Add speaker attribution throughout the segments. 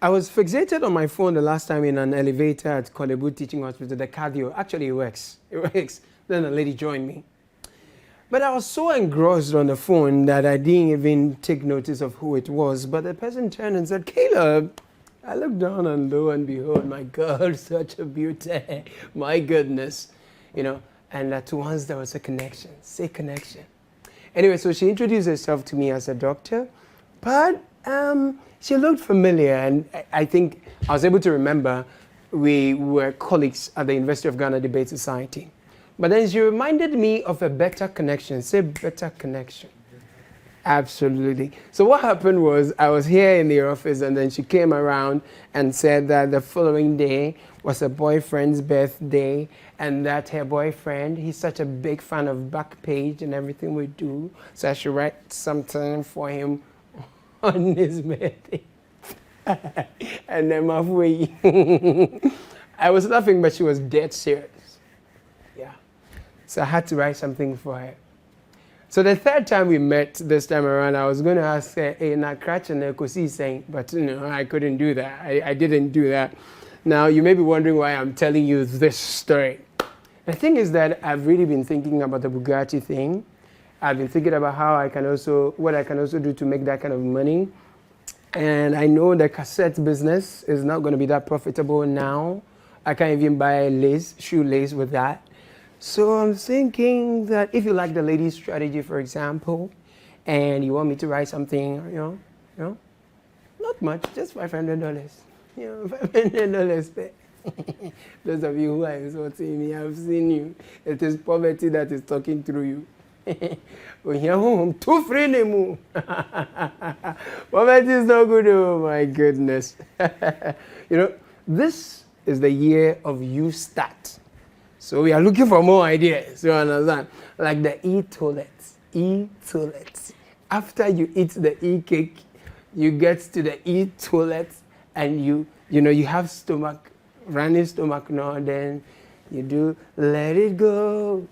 Speaker 1: I was fixated on my phone the last time in an elevator at Kolebu Teaching Hospital, the cardio. Actually, it works. It works. Then a lady joined me. But I was so engrossed on the phone that I didn't even take notice of who it was. But the person turned and said, Caleb. I looked down and lo and behold, my God, such a beauty. My goodness. You know, and at once there was a connection. Say connection. Anyway, so she introduced herself to me as a doctor. But she looked familiar, and I think I was able to remember we were colleagues at the University of Ghana Debate Society. But then she reminded me of a better connection. Say better connection. Absolutely. So what happened was I was here in the office, and then she came around and said that the following day was her boyfriend's birthday, and that her boyfriend, he's such a big fan of BackPage and everything we do, so I should write something for him on his birthday. And then I was laughing, but she was dead serious. Yeah. So I had to write something for her. So the third time we met this time around, I was going to ask her, hey, na crutch and Kosi saying, but no, I couldn't do that. I didn't do that. Now, you may be wondering why I'm telling you this story. The thing is that I've really been thinking about the Bugatti thing. I've been thinking about what I can also do to make that kind of money. And I know the cassette business is not going to be that profitable now. I can't even buy a shoelace with that. So I'm thinking that if you like the ladies' strategy, for example, and you want me to write something, you know, not much, just $500. You know, $500. Those of you who are insulting me, I've seen you. It is poverty that is talking through you. Too free anymore. Poverty is not good. Oh my goodness. You know, this is the year of you start. So we are looking for more ideas, you understand? Like the e-toilets. After you eat the e-cake, you get to the e-toilet, and you have running stomach now, then you do let it go.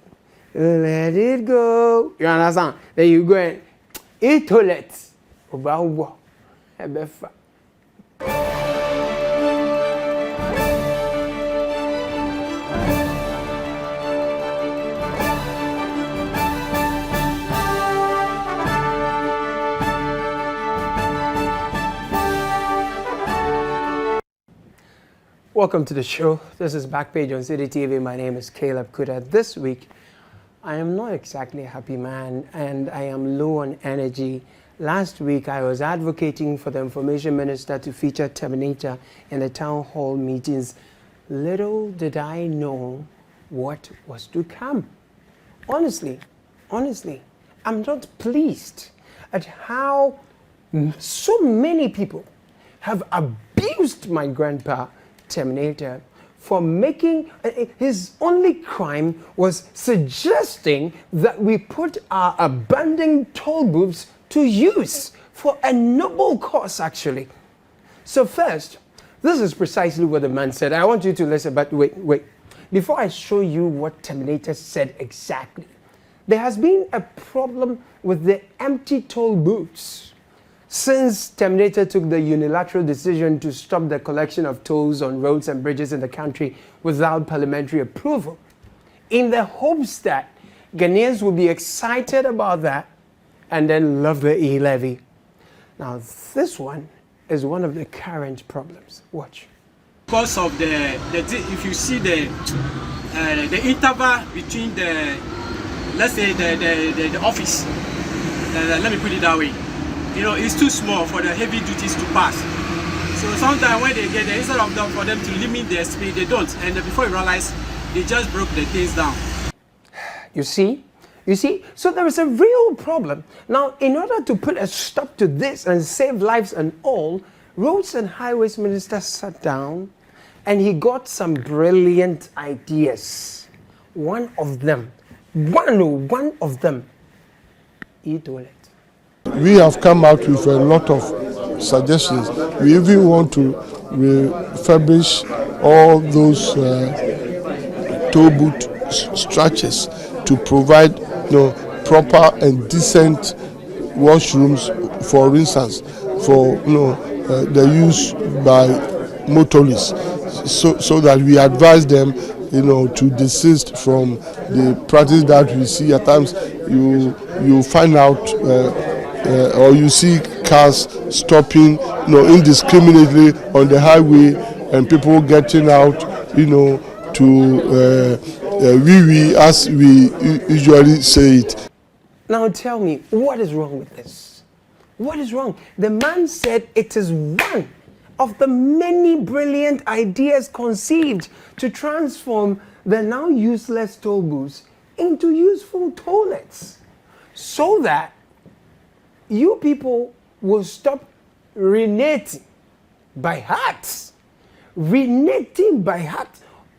Speaker 1: Let it go. You understand? Then you go and e-toilet. Welcome to the show. This is BackPage on City TV. My name is Caleb Kuda. This week, I am not exactly a happy man, and I am low on energy. Last week, I was advocating for the information minister to feature Terminator in the town hall meetings. Little did I know what was to come. Honestly, I'm not pleased at how so many people have abused my grandpa, Terminator, for making his only crime was suggesting that we put our abandoned toll booths to use for a noble cause, actually. So first, this is precisely what the man said. I want you to listen, but wait. Before I show you what Terminator said exactly, there has been a problem with the empty toll booths since Terminator took the unilateral decision to stop the collection of tolls on roads and bridges in the country without parliamentary approval, in the hopes that Ghanaians will be excited about that and then love the E-levy. Now, this one is one of the current problems. Watch.
Speaker 2: Because of if you see the interval between let's say the office, let me put it that way. You know, it's too small for the heavy duties to pass. So sometimes when they get there, instead of for them to limit their speed, they don't. And before you realize, they just broke the things down.
Speaker 1: You see? So there is a real problem. Now, in order to put a stop to this and save lives and all, Roads and Highways Minister sat down and he got some brilliant ideas. One of them, e-toilet.
Speaker 3: We have come out with a lot of suggestions. We even want to refurbish all those toll booth structures to provide proper and decent washrooms, for instance, for the use by motorists, so that we advise them, to desist from the practice that we see at times. You find out or you see cars stopping, indiscriminately on the highway, and people getting out, to wee as we usually say it.
Speaker 1: Now tell me, what is wrong with this? What is wrong? The man said it is one of the many brilliant ideas conceived to transform the now useless toll booths into useful toilets, so that you people will stop renating by heart,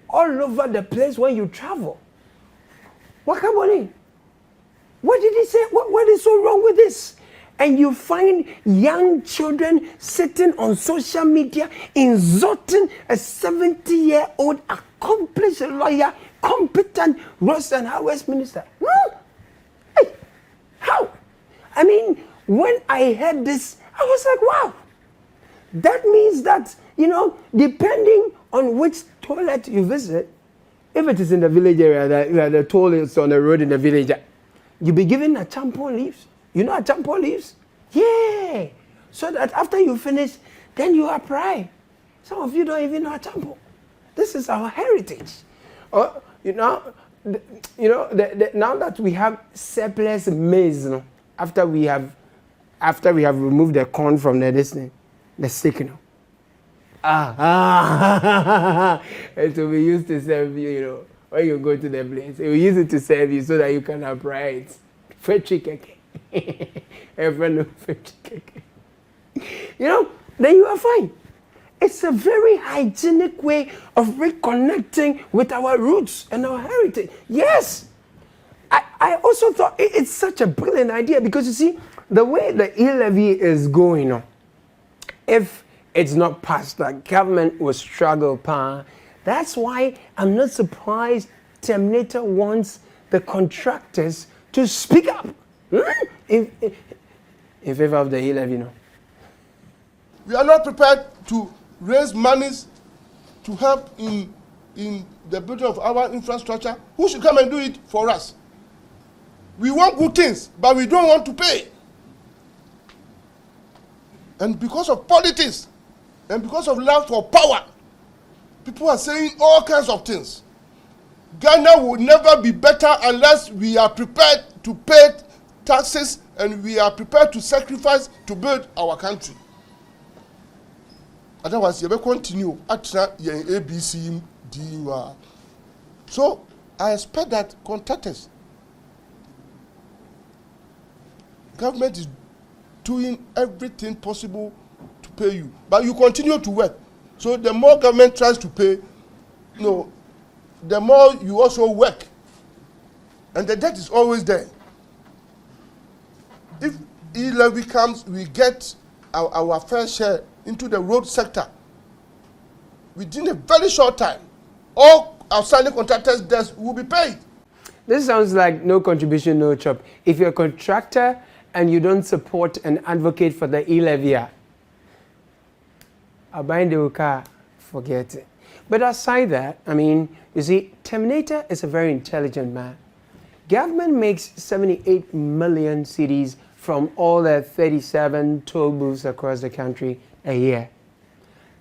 Speaker 1: all over the place when you travel. Wakaboni, what did he say? What is so wrong with this? And you find young children sitting on social media insulting a 70-year-old accomplished lawyer, competent Roads and Highways minister. Hey, how? I mean, when I heard this, I was like, wow. That means that, depending on which toilet you visit, if it is in the village area, the toilet on the road in the village, you'll be given a tampon leaves. You know a tampon leaves? Yeah. So that after you finish, then you apply. Some of you don't even know a tampon. This is our heritage. Now that we have surplus maize, after we have removed the corn from the stick, it will be used to serve you, when you go to the place. It will use it to serve you so that you can apply it. Then you are fine. It's a very hygienic way of reconnecting with our roots and our heritage. Yes, I also thought it's such a brilliant idea, because you see, the way the E-levy is going on, if it's not passed, the government will struggle. That's why I'm not surprised Terminator wants the contractors to speak up in favor of the E-levy.
Speaker 3: We are not prepared to raise monies to help in the building of our infrastructure. Who should come and do it for us? We want good things, but we don't want to pay. And because of politics, and because of love for power, people are saying all kinds of things. Ghana will never be better unless we are prepared to pay taxes, and we are prepared to sacrifice to build our country. Otherwise, you will continue at ABC. So I expect that contractors, government is doing everything possible to pay you, but you continue to work. So the more government tries to pay, the more you also work, and the debt is always there. If E-levy comes, we get our fair share into the road sector. Within a very short time, all outstanding contractors' debts will be paid.
Speaker 1: This sounds like no contribution, no chop. If you're a contractor and you don't support and advocate for the E-levy, I'll buy the car, forget it. But aside that, you see, Terminator is a very intelligent man. Government makes 78 million cedis from all the 37 toll booths across the country a year.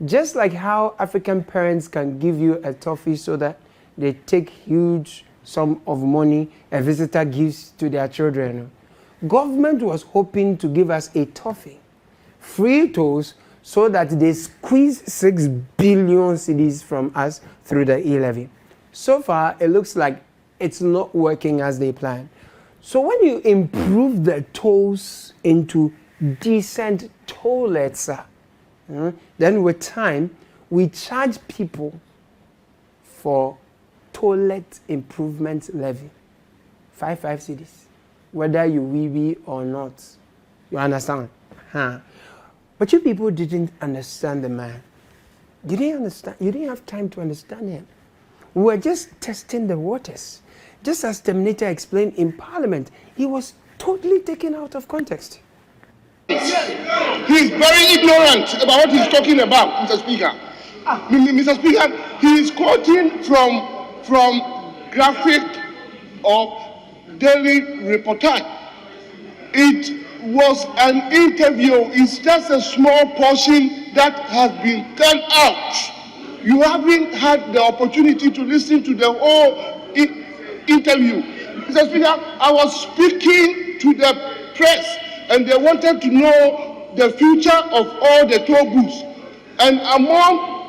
Speaker 1: Just like how African parents can give you a toffee so that they take huge sum of money a visitor gives to their children, government was hoping to give us a toffee, free tolls, so that they squeeze 6 billion cedis from us through the E-levy. So far, it looks like it's not working as they planned. So when you improve the tolls into decent toilets, then with time, we charge people for toilet improvement levy, 5 cedis, whether you wee or not. You understand? But you people didn't understand the man. You didn't understand. You didn't have time to understand him. We were just testing the waters. Just as Terminator explained in Parliament, he was totally taken out of context.
Speaker 3: ignorant. He is very ignorant about what he's talking about, Mr. Speaker. Mr. Speaker, he is quoting from graphic or daily reportage. It was an interview. It's just a small portion that has been turned out. You haven't had the opportunity to listen to the whole interview. Mr. Speaker, I was speaking to the press and they wanted to know the future of all the toll booths. And among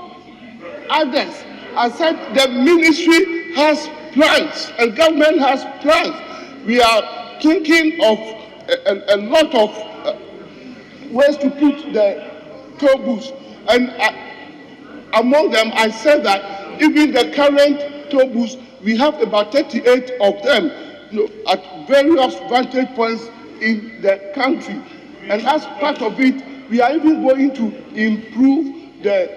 Speaker 3: others, I said the ministry has plans and government has plans. We are thinking of a lot of ways to put the toll booths. And among them, I said that even the current toll booths, we have about 38 of them, at various vantage points in the country. And as part of it, we are even going to improve the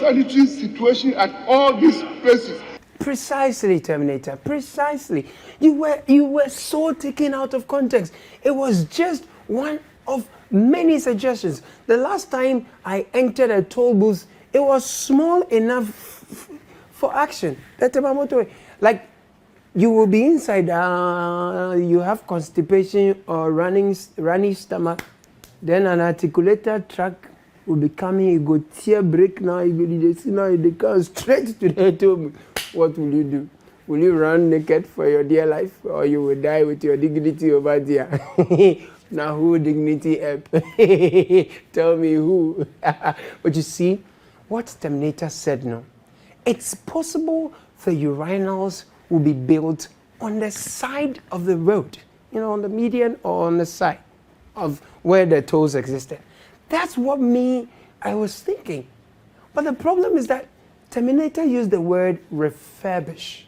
Speaker 3: sanitary situation at all these places.
Speaker 1: Precisely, Terminator, precisely. You were so taken out of context. It was just one of many suggestions. The last time I entered a toll booth, it was small enough for action. Like, you will be inside, you have constipation or runny stomach, then an articulated truck will be coming, you go tear brake now, you come straight to the toll booth. What will you do? Will you run naked for your dear life, or you will die with your dignity over there? Now who dignity help? Tell me who. But you see, what Terminator said no. It's possible the urinals will be built on the side of the road, on the median or on the side of where the tolls existed. That's what I was thinking. But the problem is that Terminator used the word refurbish,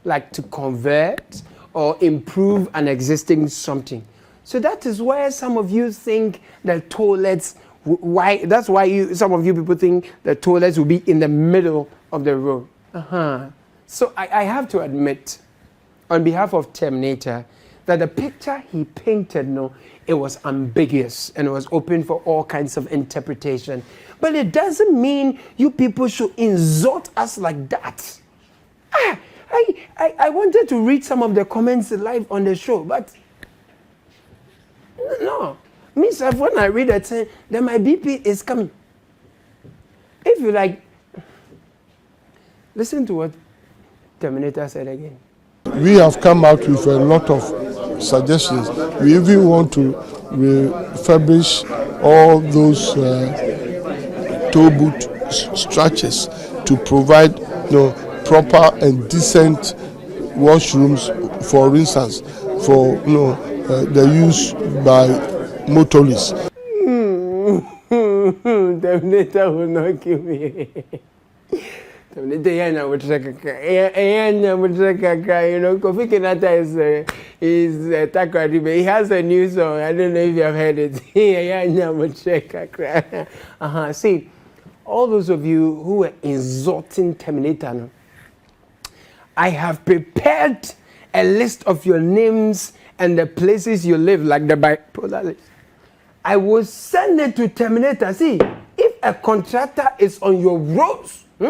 Speaker 1: like to convert or improve an existing something. So that is where some of you think the toilets, that's why some of you people think the toilets will be in the middle of the road. So I have to admit, on behalf of Terminator, that the picture he painted, it was ambiguous and it was open for all kinds of interpretation. But it doesn't mean you people should insult us like that. I wanted to read some of the comments live on the show, but no. Myself, when I read it, then my BP is coming. If you like, listen to what Terminator said again.
Speaker 3: We have come out with a lot of suggestions. We even want to refurbish all those toll booth structures to provide proper and decent washrooms, for instance, for the use by motorists.
Speaker 1: Terminator will not kill me. Kofi Kinata is Takradi, but he has a new song. I don't know if you have heard it. See, all those of you who were insulting Terminator, I have prepared a list of your names and the places you live, like the bipolar list. I will send it to Terminator. See, if a contractor is on your roads, we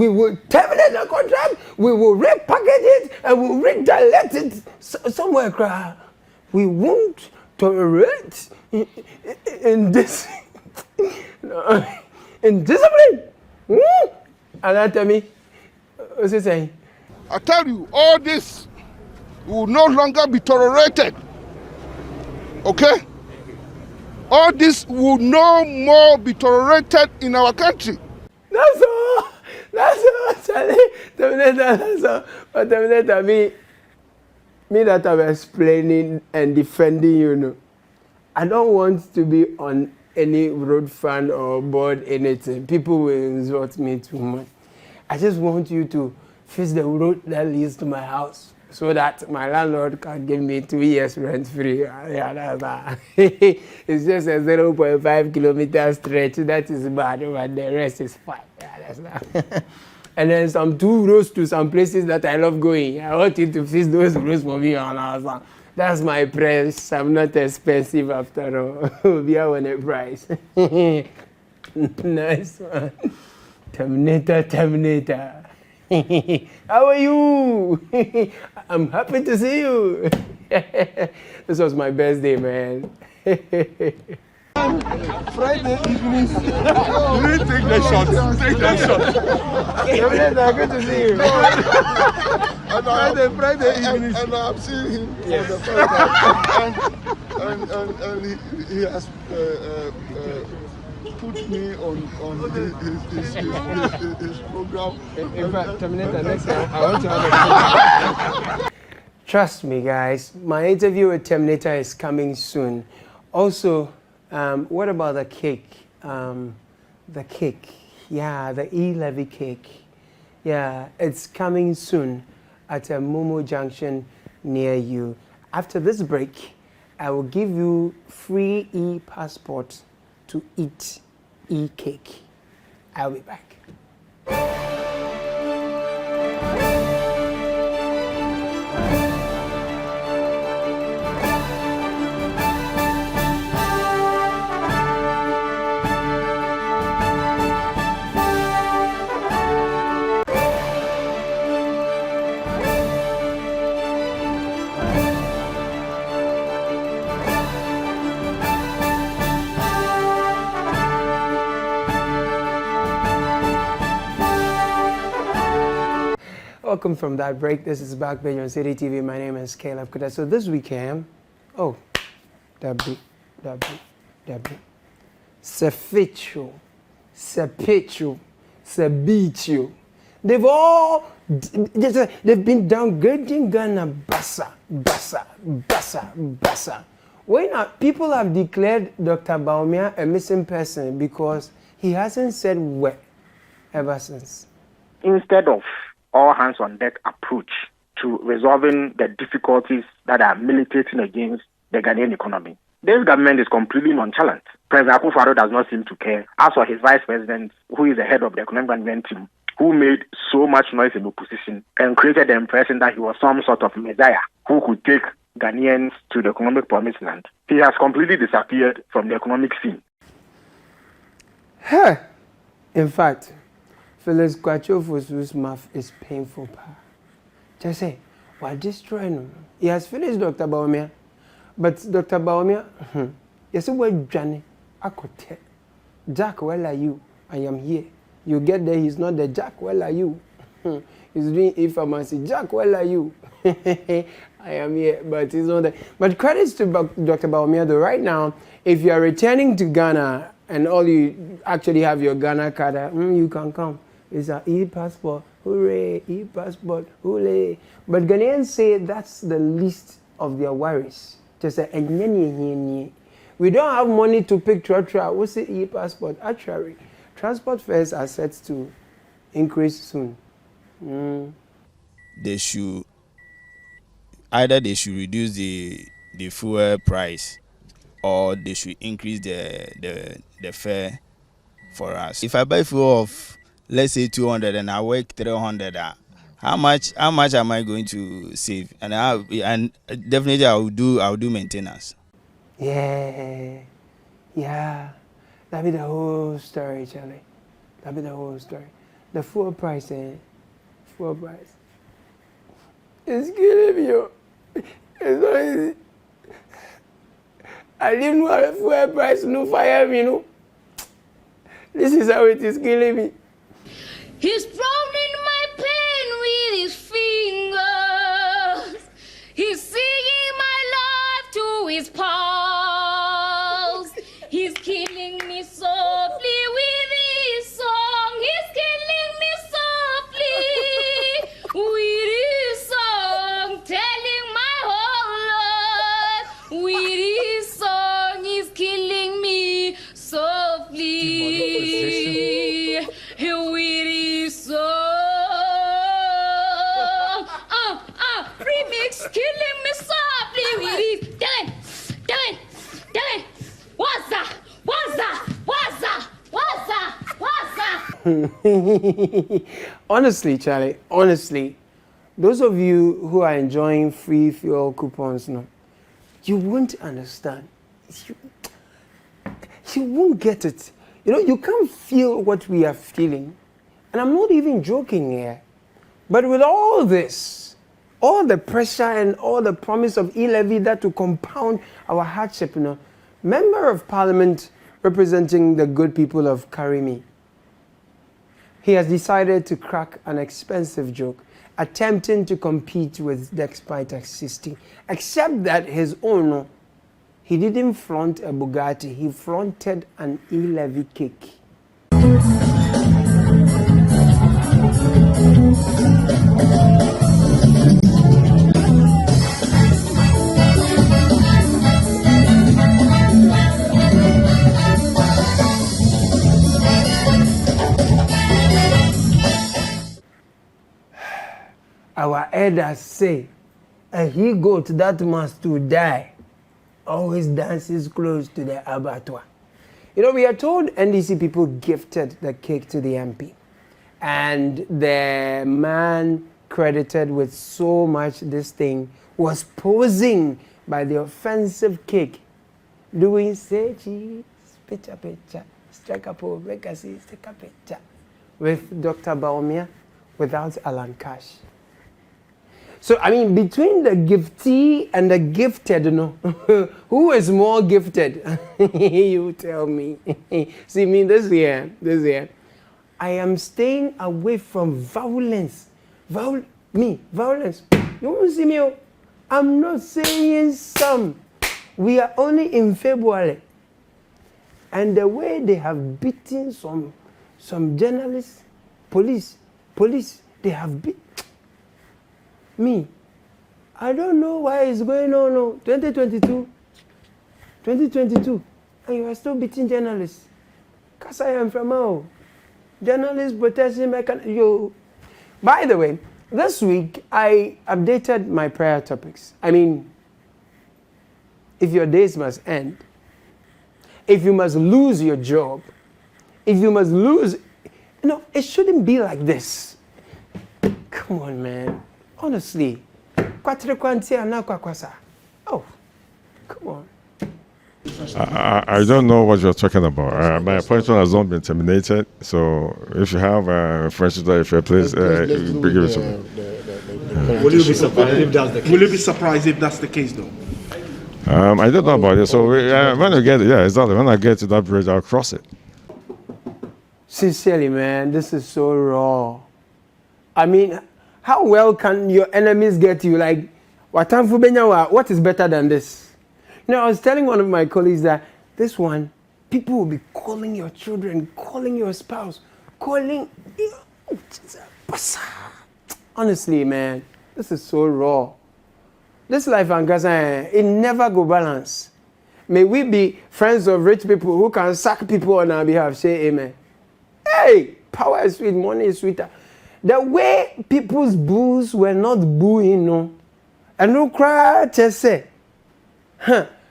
Speaker 1: will terminate the contract, we will repackage it, and we will redirect it somewhere. We won't tolerate indiscipline. Anatomy. What's he saying?
Speaker 3: I tell you, all this will no longer be tolerated. Okay? All this will no more be tolerated in our country.
Speaker 1: That's all, Charlie. Terminator, that's all. But Terminator, me that I'm explaining and defending you, I don't want to be on any road fan or board anything. People will insult me too much. I just want you to fix the road that leads to my house so that my landlord can give me 2 years rent free. Yeah, that's that. It's just a 0.5 kilometer stretch. That is bad, but the rest is fine. Yeah, that's that. And then some 2 roads to some places that I love going. I want you to fix those roads for me on our side. That's my price. I'm not expensive after all. We are on a price. Nice one. Terminator. How are you? I'm happy to see you. This was my best day, man.
Speaker 3: Friday evening. Really take the shot. Take the shot.
Speaker 1: Terminator, good to see you.
Speaker 3: Friday evening. And I'm seeing him for the first time. And he has put me on his program.
Speaker 1: In fact, Terminator, next time I want to have a Trust me, guys, my interview with Terminator is coming soon. Also, what about the cake? The cake, yeah, the E-levy cake. Yeah, it's coming soon at a Momo Junction near you. After this break, I will give you free e-passport to eat e-cake. I'll be back. Welcome from that break. This is BackPage on City TV. My name is Caleb Kuda. So this weekend, Ceficio, Cebicio. They've been downgrading Ghana, Bassa. When people have declared Dr. Baumia a missing person because he hasn't said where ever since.
Speaker 4: Instead of all hands on deck approach to resolving the difficulties that are militating against the Ghanaian economy, this government is completely nonchalant. President Akufo-Addo does not seem to care. As for his vice president, who is the head of the economic management team, who made so much noise in opposition and created the impression that he was some sort of messiah who could take Ghanaians to the economic promised land, he has completely disappeared from the economic scene.
Speaker 1: In fact, Felix Kwachofo's mouth is painful. Just say, what destroying him? He has finished Dr. Baumia, but Dr. Baumia, you see what Johnny, I could tell. Jack, where are you? I am here. You get there, he's not the Jack, where are you? He's doing e-pharmacy. Jack, where are you? I am here, but he's not there. But credits to Dr. Baumia, though, right now, if you are returning to Ghana and all you actually have your Ghana card, you can come. It's an e-passport, hooray, e-passport, hooray. But Ghanaians say that's the least of their worries. Just say, we don't have money to pick Tratra. What's the e-passport? Actually, transport fares are set to increase soon.
Speaker 5: They should reduce the fuel price, or they should increase the fare for us. If I buy fuel of, let's say 200 and I work 300, how much am I going to save? And definitely I'll do maintenance.
Speaker 1: Yeah, that be the whole story, Charlie. That be the whole story. The fuel price, fuel price. It's killing me, yo. It's not easy. I didn't know a fuel price no fire me, no. This is how it is killing me.
Speaker 6: He's frowning my pain with his fingers. He's singing my life to his pulse. He's killing me softly with his song. He's killing me softly with his song, telling my whole life with his song. He's killing me softly. Remix, killing me softly with it. Done. What's that?
Speaker 1: Honestly, Charlie, those of you who are enjoying free fuel coupons, no, you won't understand. You won't get it. You know, you can't feel what we are feeling. And I'm not even joking here. But with all this, all the pressure and all the promise of E-levy that to compound our hardship, you know, Member of Parliament representing the good people of Karimi, he has decided to crack an expensive joke, attempting to compete with despite existing, except that his own, he didn't flaunt a Bugatti, he flaunted an E-levy cake. Our elders say, a he-goat that must to die always dances close to the abattoir. You know, we are told NDC people gifted the cake to the MP. And the man credited with so much this thing was posing by the offensive cake, doing say cheese, picture, strike a pose, make a see, stick a picture, with Dr. Baumia without Alan Cash. So, I mean, between the giftee and the gifted, you know, who is more gifted? You tell me. See, me this year, I am staying away from violence. Violence. You won't see me. I'm not saying some. We are only in February. And the way they have beaten some journalists, police, they have beaten. Me, I don't know why it's going on. No, 2022, and you are still beating journalists. Because I am from out. Journalist protection mechanism. By the way, this week I updated my prayer topics. I mean, if your days must end, if you must lose your job, if you must lose, you know, it shouldn't be like this. Come on, man. Honestly, oh, come on.
Speaker 7: I don't know what you're talking about. My appointment has not been terminated, so if you have a fresh if you please give it to me.
Speaker 8: Will you be surprised if that's the case? Will you be surprised if that's the case, though?
Speaker 7: I don't know about it. So when I get exactly. When I get to that bridge, I'll cross it.
Speaker 1: Sincerely, man, this is so raw. I mean, how well can your enemies get you? Like, what is better than this? You know, I was telling one of my colleagues that this one, people will be calling your children, calling your spouse, calling. Honestly, man, this is so raw. This life, it never go balance. May we be friends of rich people who can sack people on our behalf. Say amen. Hey, power is sweet, money is sweeter. The way people's boos were not booing, no. And no cry, just say,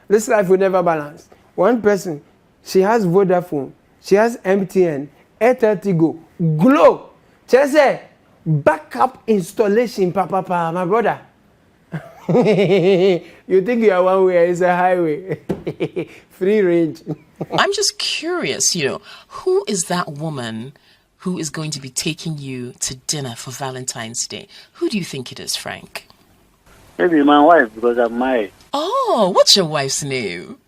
Speaker 1: this life will never balance. One person, she has Vodafone, she has MTN, Airtel Go, Glow. Just say, backup installation, papa, my brother. You think you are one way, it's a highway. Free range.
Speaker 9: I'm just curious, who is that woman who is going to be taking you to dinner for Valentine's Day? Who do you think it is, Frank?
Speaker 10: Maybe my wife, because I'm married.
Speaker 9: Oh, what's your wife's name?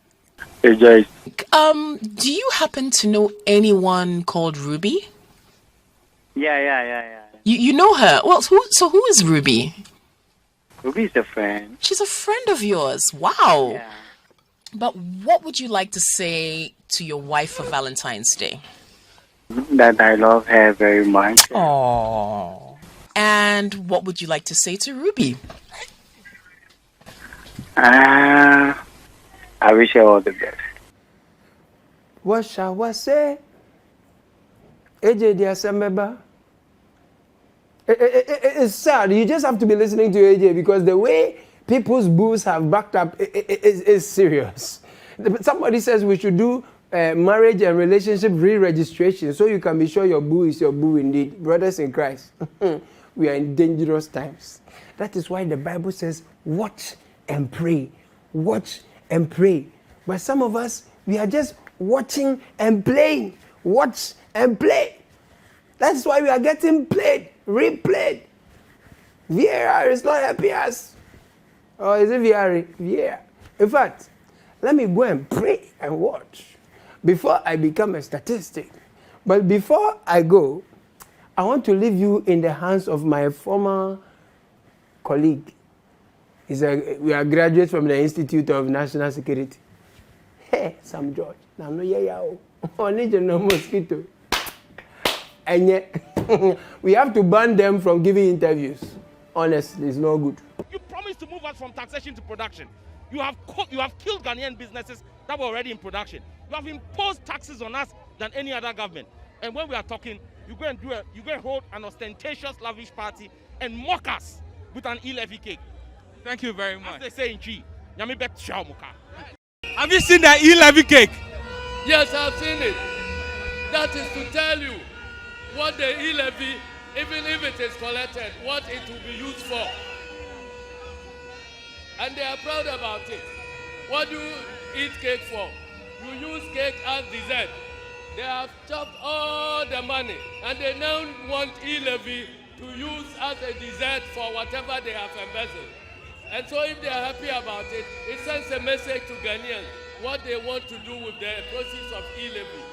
Speaker 10: Hey, Joyce.
Speaker 9: Do you happen to know anyone called Ruby?
Speaker 10: Yeah.
Speaker 9: You know her? Well, who is Ruby?
Speaker 10: Ruby's a friend.
Speaker 9: She's a friend of yours. Wow.
Speaker 10: Yeah.
Speaker 9: But what would you like to say to your wife for Valentine's Day?
Speaker 10: That I love her very much.
Speaker 9: Oh. And what would you like to say to Ruby?
Speaker 10: I wish her all the best.
Speaker 1: What shall I say? AJ, dear Sameba. It's sad. You just have to be listening to AJ because the way people's boos have backed up is serious. Somebody says we should do marriage and relationship re-registration so you can be sure your boo is your boo indeed. Brothers in Christ, we are in dangerous times. That is why the Bible says, watch and pray. watch and pray. But some of us, we are just watching and playing. Watch and play. That's why we are getting played, replayed. VAR is not helping us. Or is it VAR? VAR. In fact, let me go and pray and watch before I become a statistic. But before I go, I want to leave you in the hands of my former colleague. We are graduates from the Institute of National Security. Hey, Sam George. Now no yeah. I need to know mosquito. And yet, we have to ban them from giving interviews. Honestly, it's no good.
Speaker 11: You promised to move us from taxation to production. You have killed Ghanaian businesses that were already in production. You have imposed taxes on us than any other government. And when we are talking, you go and hold an ostentatious, lavish party and mock us with an E-levy cake.
Speaker 12: Thank you very much.
Speaker 11: As they say in G, have you seen the E-levy cake?
Speaker 13: Yes, I've seen it. That is to tell you what the E-levy, even if it is collected, what it will be used for. And they are proud about it. What do you eat cake for? You use cake as dessert. They have chopped all the money and they now want E-levy to use as a dessert for whatever they have embezzled. And so if they are happy about it, it sends a message to Ghanaians what they want to do with the proceeds of E-levy.